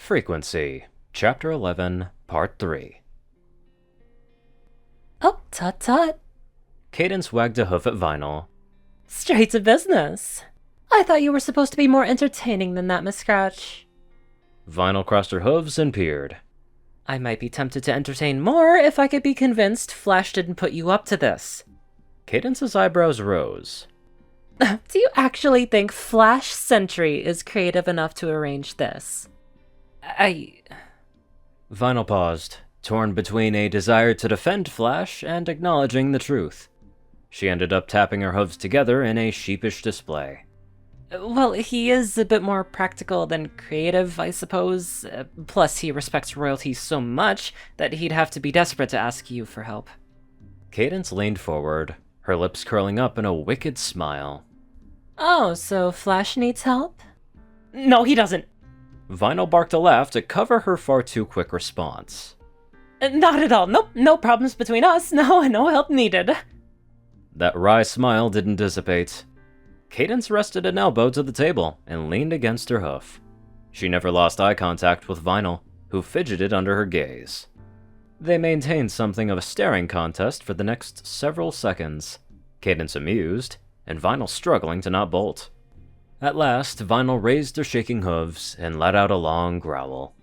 Frequency, Chapter 11, Part 3. Oh, tut-tut. Cadence wagged a hoof at Vinyl. Straight to business. I thought you were supposed to be more entertaining than that, Miss Scratch. Vinyl crossed her hooves and peered. I might be tempted to entertain more if I could be convinced Flash didn't put you up to this. Cadence's eyebrows rose. Do you actually think Flash Sentry is creative enough to arrange this? Vinyl paused, torn between a desire to defend Flash and acknowledging the truth. She ended up tapping her hooves together in a sheepish display. Well, he is a bit more practical than creative, I suppose. Plus, he respects royalty so much that he'd have to be desperate to ask you for help. Cadence leaned forward, her lips curling up in a wicked smile. Oh, so Flash needs help? No, he doesn't. Vinyl barked a laugh to cover her far too quick response. Not at all. Nope, no problems between us. No help needed. That wry smile didn't dissipate. Cadence rested an elbow to the table and leaned against her hoof. She never lost eye contact with Vinyl, who fidgeted under her gaze. They maintained something of a staring contest for the next several seconds, Cadence amused, and Vinyl struggling to not bolt. At last, Vinyl raised her shaking hooves and let out a long growl.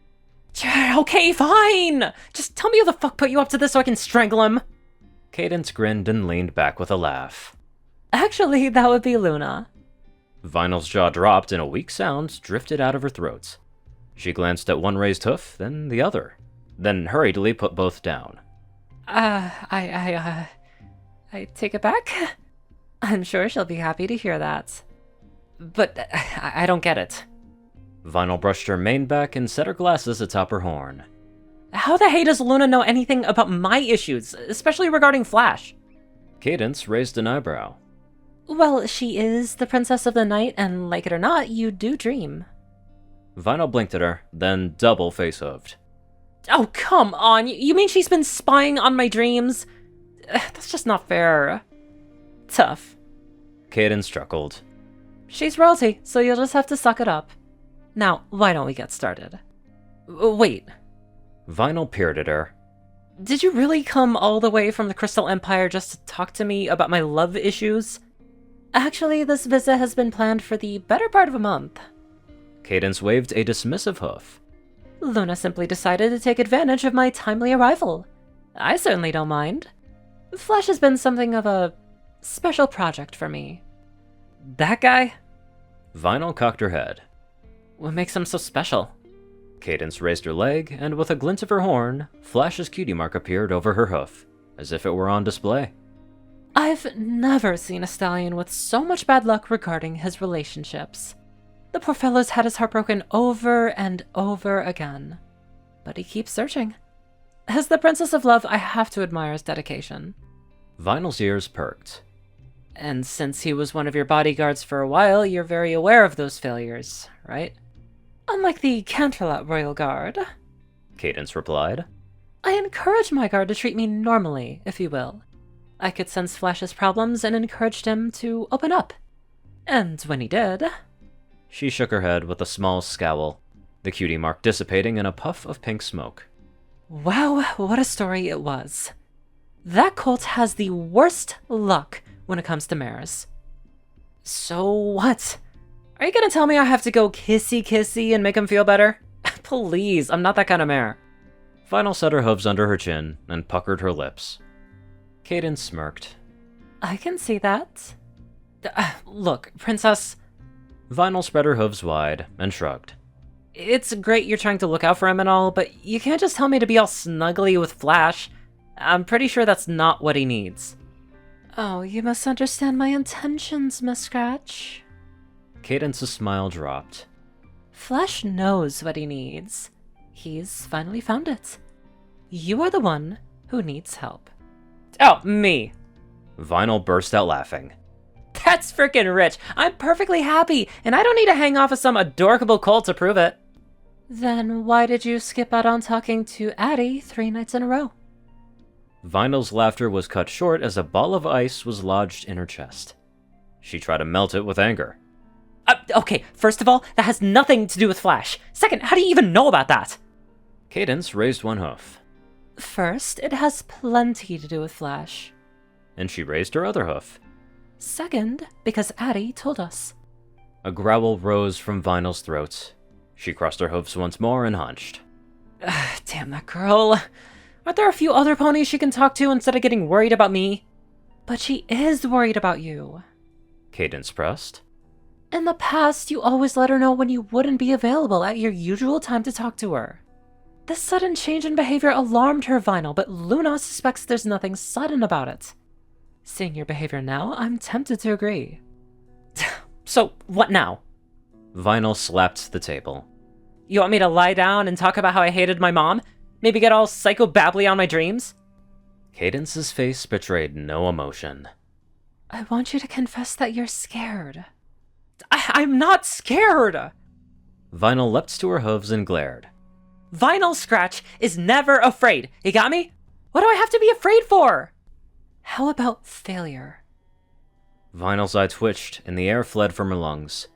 Okay, fine! Just tell me who the fuck put you up to this so I can strangle him! Cadence grinned and leaned back with a laugh. Actually, that would be Luna. Vinyl's jaw dropped and a weak sound drifted out of her throat. She glanced at one raised hoof, then the other, then hurriedly put both down. I take it back? I'm sure she'll be happy to hear that. But I don't get it. Vinyl brushed her mane back and set her glasses atop her horn. How the hey does Luna know anything about my issues, especially regarding Flash? Cadence raised an eyebrow. Well, she is the princess of the night, and like it or not, you do dream. Vinyl blinked at her, then double face-hooved. Oh, come on! You mean she's been spying on my dreams? That's just not fair. Tough. Cadence chuckled. She's royalty, so you'll just have to suck it up. Now, why don't we get started? Wait. Vinyl peered at her. Did you really come all the way from the Crystal Empire just to talk to me about my love issues? Actually, this visit has been planned for the better part of a month. Cadence waved a dismissive hoof. Luna simply decided to take advantage of my timely arrival. I certainly don't mind. Flash has been something of a special project for me. That guy? Vinyl cocked her head. What makes him so special? Cadence raised her leg, and with a glint of her horn, Flash's cutie mark appeared over her hoof, as if it were on display. I've never seen a stallion with so much bad luck regarding his relationships. The poor fellow's had his heart broken over and over again. But he keeps searching. As the Princess of Love, I have to admire his dedication. Vinyl's ears perked. And since he was one of your bodyguards for a while, you're very aware of those failures, right? Unlike the Canterlot Royal Guard, Cadence replied. I encourage my guard to treat me normally, if you will. I could sense Flash's problems and encouraged him to open up. And when he did... She shook her head with a small scowl, the cutie mark dissipating in a puff of pink smoke. Wow, what a story it was. That colt has the worst luck when it comes to mares. So what? Are you gonna tell me I have to go kissy-kissy and make him feel better? Please, I'm not that kind of mare. Vinyl set her hooves under her chin and puckered her lips. Cadence smirked. I can see that. Look, Princess... Vinyl spread her hooves wide and shrugged. It's great you're trying to look out for him and all, but you can't just tell me to be all snuggly with Flash. I'm pretty sure that's not what he needs. Oh, you misunderstand my intentions, Miss Scratch. Cadence's smile dropped. Flash knows what he needs. He's finally found it. You are the one who needs help. Oh, me. Vinyl burst out laughing. That's frickin' rich. I'm perfectly happy, and I don't need to hang off of some adorable colt to prove it. Then why did you skip out on talking to Addie 3 nights in a row? Vinyl's laughter was cut short as a ball of ice was lodged in her chest. She tried to melt it with anger. Okay, first of all, that has nothing to do with Flash. Second, how do you even know about that? Cadence raised one hoof. First, it has plenty to do with Flash. And she raised her other hoof. Second, because Addie told us. A growl rose from Vinyl's throat. She crossed her hooves once more and hunched. Damn that girl. Aren't there a few other ponies she can talk to instead of getting worried about me? But she is worried about you. Cadence pressed. In the past, you always let her know when you wouldn't be available at your usual time to talk to her. This sudden change in behavior alarmed her, Vinyl, but Luna suspects there's nothing sudden about it. Seeing your behavior now, I'm tempted to agree. So, what now? Vinyl slapped the table. You want me to lie down and talk about how I hated my mom? Maybe get all psycho-babbly on my dreams? Cadence's face betrayed no emotion. I want you to confess that you're scared. I'm not scared! Vinyl leapt to her hooves and glared. Vinyl Scratch is never afraid. You got me? What do I have to be afraid for? How about failure? Vinyl's eye twitched and the air fled from her lungs.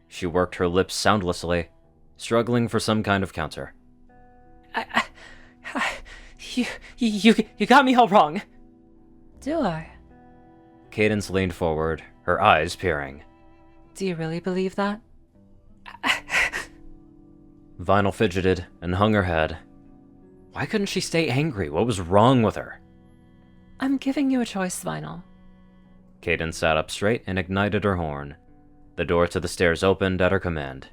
She worked her lips soundlessly, struggling for some kind of counter. You got me all wrong. Do I? Cadence leaned forward, her eyes peering. Do you really believe that? Vinyl fidgeted and hung her head. Why couldn't she stay angry? What was wrong with her? I'm giving you a choice, Vinyl. Cadence sat up straight and ignited her horn. The door to the stairs opened at her command.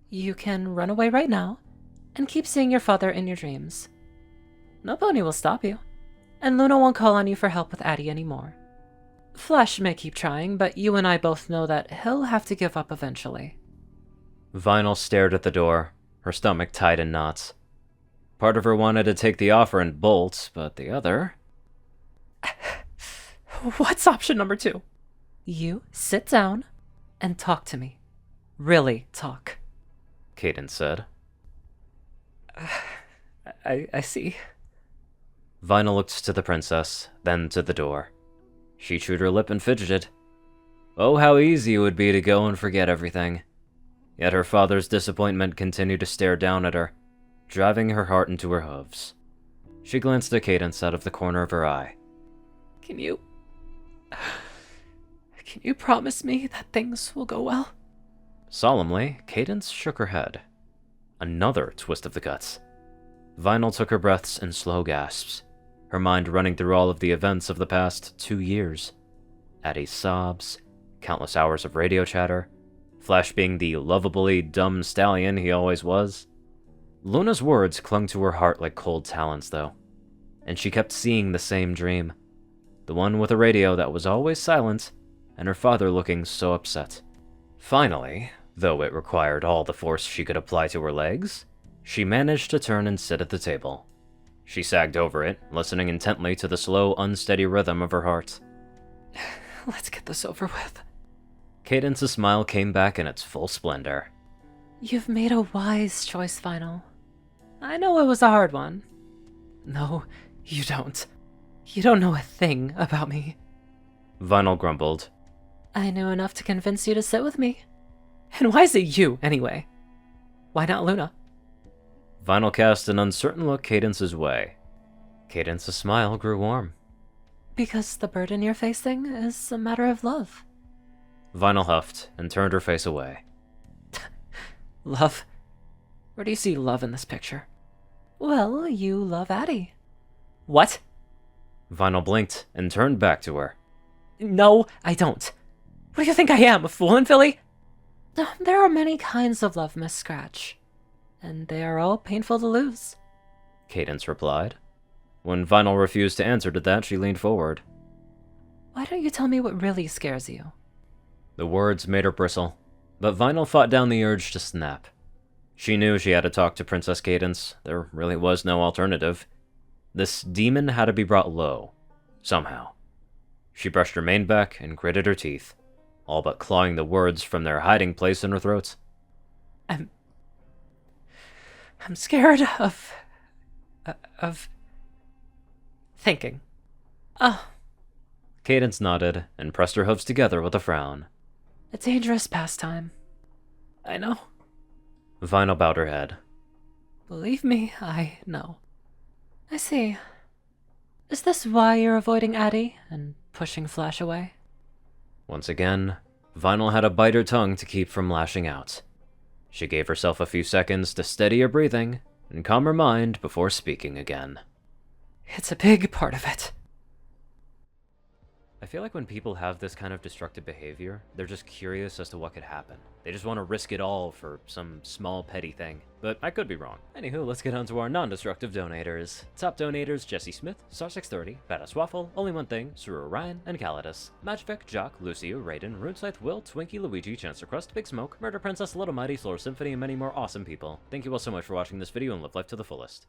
You can run away right now and keep seeing your father in your dreams. No pony will stop you, and Luna won't call on you for help with Addie anymore. Flash may keep trying, but you and I both know that he'll have to give up eventually. Vinyl stared at the door, her stomach tied in knots. Part of her wanted to take the offer and bolt, but the other... What's option number 2? You sit down and talk to me. Really talk. Cadence said. I see. Vinyl looked to the princess, then to the door. She chewed her lip and fidgeted. Oh, how easy it would be to go and forget everything. Yet her father's disappointment continued to stare down at her, driving her heart into her hooves. She glanced at Cadence out of the corner of her eye. Can you promise me that things will go well? Solemnly, Cadence shook her head. Another twist of the guts. Vinyl took her breaths in slow gasps, her mind running through all of the events of the past 2 years. Addie's sobs, countless hours of radio chatter, Flash being the lovably dumb stallion he always was. Luna's words clung to her heart like cold talons, though, and she kept seeing the same dream. The one with a radio that was always silent, and her father looking so upset. Finally, though it required all the force she could apply to her legs, she managed to turn and sit at the table. She sagged over it, listening intently to the slow, unsteady rhythm of her heart. Let's get this over with. Cadence's smile came back in its full splendor. You've made a wise choice, Vinyl. I know it was a hard one. No, you don't. You don't know a thing about me. Vinyl grumbled. I knew enough to convince you to sit with me. And why is it you, anyway? Why not Luna? Vinyl cast an uncertain look Cadence's way. Cadence's smile grew warm. Because the burden you're facing is a matter of love. Vinyl huffed and turned her face away. Love? Where do you see love in this picture? Well, you love Addie. What? Vinyl blinked and turned back to her. No, I don't. What do you think I am, a fool in Philly? There are many kinds of love, Miss Scratch, and they are all painful to lose. Cadence replied. When Vinyl refused to answer to that, she leaned forward. Why don't you tell me what really scares you? The words made her bristle, but Vinyl fought down the urge to snap. She knew she had to talk to Princess Cadence. There really was no alternative. This demon had to be brought low, somehow. She brushed her mane back and gritted her teeth, all but clawing the words from their hiding place in her throat. I'm scared of thinking. Oh. Cadence nodded and pressed her hooves together with a frown. A dangerous pastime. I know. Vinyl bowed her head. Believe me, I know. I see. Is this why you're avoiding Addie and pushing Flash away? Once again, Vinyl had to bite her tongue to keep from lashing out. She gave herself a few seconds to steady her breathing and calm her mind before speaking again. It's a big part of it. I feel like when people have this kind of destructive behavior, they're just curious as to what could happen. They just want to risk it all for some small petty thing. But I could be wrong. Anywho, let's get on to our non-destructive donators. Top donators: Jessie Smith, Star630, BadassWaffle, Onlyonething, Ceru, Orion, and Caladis. Magic, Jock, Luciisu, Rayden, RuneScythe, Will, Twinkie, Luigi, Chancellor, Crust, Big Smoke, Murder Princess, Little Mighty, Solar Symphony, and many more awesome people. Thank you all so much for watching this video and live life to the fullest.